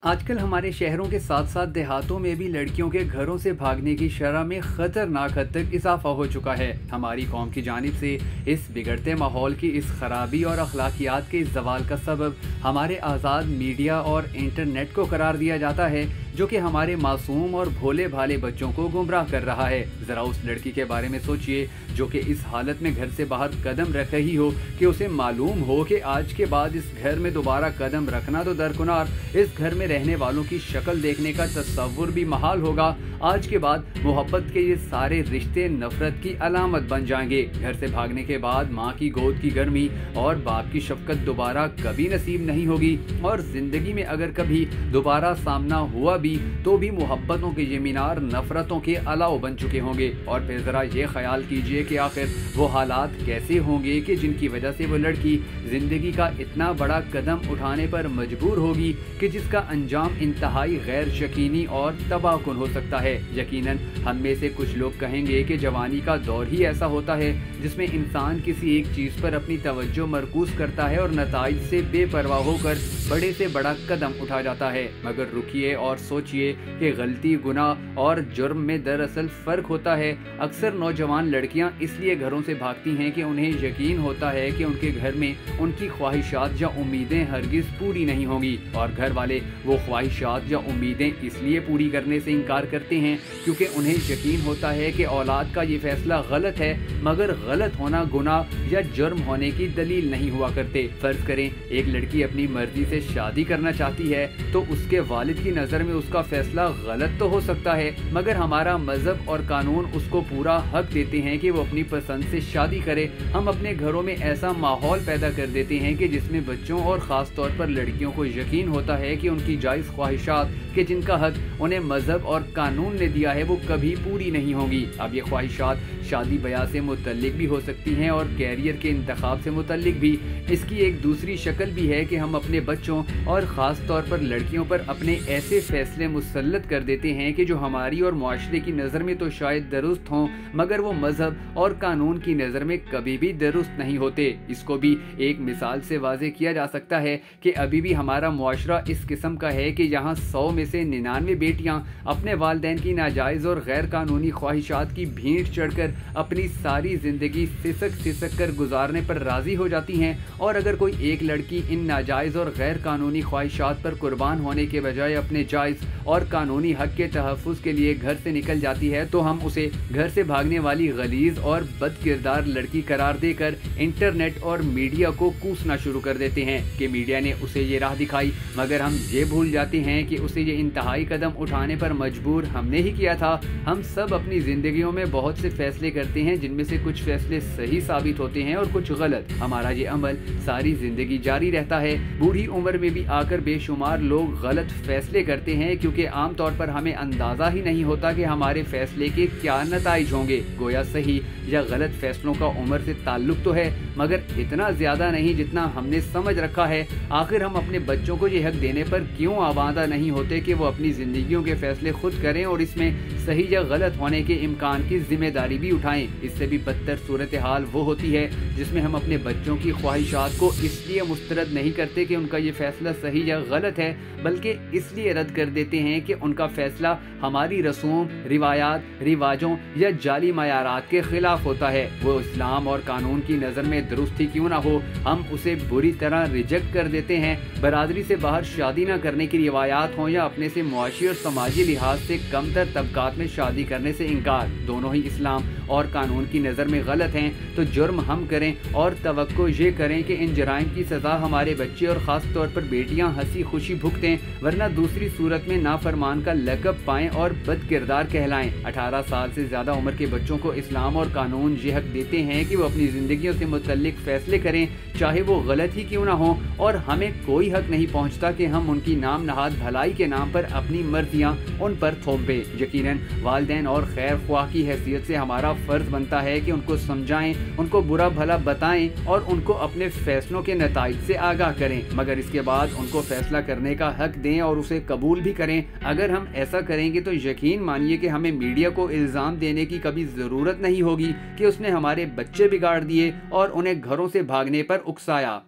आजकल हमारे शहरों के साथ साथ देहातों में भी लड़कियों के घरों से भागने की शरह में खतरनाक हद तक इजाफा हो चुका है। हमारी कौम की जानिब से इस बिगड़ते माहौल की इस खराबी और अखलाकियात के इस जवाल का सबब हमारे आज़ाद मीडिया और इंटरनेट को करार दिया जाता है, जो कि हमारे मासूम और भोले भाले बच्चों को गुमराह कर रहा है। ज़रा उस लड़की के बारे में सोचिए जो कि इस हालत में घर से बाहर कदम रख रही हो कि उसे मालूम हो कि आज के बाद इस घर में दोबारा कदम रखना तो दरकुनार, इस घर में रहने वालों की शक्ल देखने का तस्वुर भी महाल होगा। आज के बाद मोहब्बत के ये सारे रिश्ते नफरत की अलामत बन जाएंगे। घर से भागने के बाद माँ की गोद की गर्मी और बाप की शफकत दोबारा कभी नसीब नहीं होगी, और जिंदगी में अगर कभी दोबारा सामना हुआ भी तो भी मोहब्बतों के ये मीनार नफरतों के अलाव बन चुके होंगे। और फिर जरा ये ख्याल कीजिए कि आखिर वो हालात कैसे होंगे कि जिनकी वजह से वो लड़की जिंदगी का इतना बड़ा कदम उठाने पर मजबूर होगी कि जिसका अंजाम इंतहाई गैर यकीनी और तबाहकुन हो सकता है। यकीनन हम में से कुछ लोग कहेंगे कि जवानी का दौर ही ऐसा होता है जिसमें इंसान किसी एक चीज पर अपनी तवज्जो मरकूज करता है और नताइज से बेपरवाह होकर बड़े से बड़ा कदम उठा जाता है। मगर रुकिए और सोचिए कि गलती, गुनाह और जुर्म में दरअसल फर्क होता है। अक्सर नौजवान लड़कियां इसलिए घरों से भागती हैं कि उन्हें यकीन होता है कि उनके घर में उनकी ख्वाहिशात या उम्मीदें हरगिज पूरी नहीं होंगी, और घर वाले वो ख्वाहिशात या उम्मीदें इसलिए पूरी करने से इनकार करते हैं क्योंकि उन्हें यकीन होता है कि औलाद का ये फैसला गलत है, मगर गलत होना गुनाह या जुर्म होने की दलील नहीं हुआ करते। फर्ज करें एक लड़की अपनी मर्जी से शादी करना चाहती है तो उसके वालिद की नज़र में उसका फैसला गलत तो हो सकता है, मगर हमारा मजहब और कानून उसको पूरा हक देते हैं कि वो अपनी पसंद से शादी करे। हम अपने घरों में ऐसा माहौल पैदा कर देते हैं कि जिसमें बच्चों और ख़ास तौर पर लड़कियों को यकीन होता है कि उनकी जायज़ ख्वाहिशात के जिनका हक उन्हें मजहब और कानून ने दिया है वो कभी पूरी नहीं होंगी। अब ये ख्वाहिशात शादी ब्याह से मुतल्लिक भी हो सकती हैं और कैरियर के इंतखाब से मुतल्लिक भी। इसकी एक दूसरी शक्ल भी है कि हम अपने बच्चों और ख़ास तौर पर लड़कियों पर अपने ऐसे फैसले मुसल्लत कर देते हैं कि जो हमारी और मुआशरे की नज़र में तो शायद दुरुस्त हों, मगर वो मजहब और कानून की नज़र में कभी भी दुरुस्त नहीं होते। इसको भी एक मिसाल से वाज़े किया जा सकता है कि अभी भी हमारा मुआशरा इस किस्म का है कि यहाँ 100 में से 99 बेटियाँ अपने वालिदैन की नाजायज़ और गैर कानूनी ख्वाहिशात की भीड़ चढ़कर अपनी सारी ज़िंदगी सिसक सिसक कर गुजारने पर राज़ी हो जाती हैं, और अगर कोई एक लड़की इन नाजायज़ और गैर कानूनी ख्वाहिशात पर कुर्बान होने के बजाय अपने जायज़ और कानूनी हक के तहफ़्फ़ुज़ के लिए घर से निकल जाती है तो हम उसे घर से भागने वाली गलीज़ और बदकिरदार लड़की करार देकर इंटरनेट और मीडिया को कूसना शुरू कर देते हैं कि मीडिया ने उसे ये राह दिखाई, मगर हम ये भूल जाते हैं कि उसे ये इंतहाई कदम उठाने पर मजबूर हमने ही किया था। हम सब अपनी ज़िंदगियों में बहुत से फैसले करते हैं जिनमें से कुछ फैसले सही साबित होते हैं और कुछ गलत। हमारा ये अमल सारी ज़िंदगी जारी रहता है। बूढ़ी उम्र में भी आकर बेशुमार लोग गलत फैसले करते हैं क्योंकि आमतौर पर हमें अंदाज़ा ही नहीं होता कि हमारे फैसले के क्या नताइज होंगे। गोया सही या गलत फैसलों का उम्र से ताल्लुक तो है, मगर इतना ज़्यादा नहीं जितना हमने समझ रखा है। आखिर हम अपने बच्चों को ये हक देने पर क्यों आबादा नहीं होते कि वो अपनी ज़िंदगियों के फैसले खुद करें और इसमें सही या गलत होने के इम्कान की जिम्मेदारी भी उठाएं। इससे भी बदतर सूरत हाल वो होती है जिसमें हम अपने बच्चों की ख्वाहिशात को इसलिए मुस्तरद नहीं करते कि उनका ये फैसला सही या गलत है, बल्कि इसलिए रद्द कर देते हैं कि उनका फैसला हमारी रसूम, रिवायात, रिवाजों या जाली मयारात के खिलाफ होता है। वो इस्लाम और कानून की नज़र में दुरुस्त ही क्यों ना हो, हम उसे बुरी तरह रिजेक्ट कर देते हैं। बरादरी से बाहर शादी न करने की रिवायात हों या अपने से मुआशी और समाजी लिहाज से कमतर तबकात में शादी करने से इनकार, दोनों ही इस्लाम और कानून की नज़र में गलत हैं। तो जुर्म हम करें और तवक्को ये करें कि इन जराइम की सज़ा हमारे बच्चे और ख़ास तौर पर बेटियां हंसी खुशी भुगतें, वरना दूसरी सूरत में नाफरमान का लक़ब पाएं और बदकिरदार कहलाएं। 18 साल से ज़्यादा उम्र के बच्चों को इस्लाम और कानून ये हक देते हैं कि वो अपनी ज़िंदगियों से मुतल्लिक फ़ैसले करें, चाहे वो गलत ही क्यों ना हो, और हमें कोई हक नहीं पहुँचता कि हम उनकी नाम नहाद भलाई के नाम पर अपनी मर्जियाँ उन पर थोपें। यकीनन वालिदैन और खैर ख्वाह की हैसियत से हमारा फ़र्ज़ बनता है कि उनको समझाएं, उनको बुरा भला बताएं और उनको अपने फ़ैसलों के नताइज से आगाह करें, मगर इसके बाद उनको फ़ैसला करने का हक दें और उसे कबूल भी करें। अगर हम ऐसा करेंगे तो यकीन मानिए कि हमें मीडिया को इल्ज़ाम देने की कभी ज़रूरत नहीं होगी कि उसने हमारे बच्चे बिगाड़ दिए और उन्हें घरों से भागने पर उकसाया।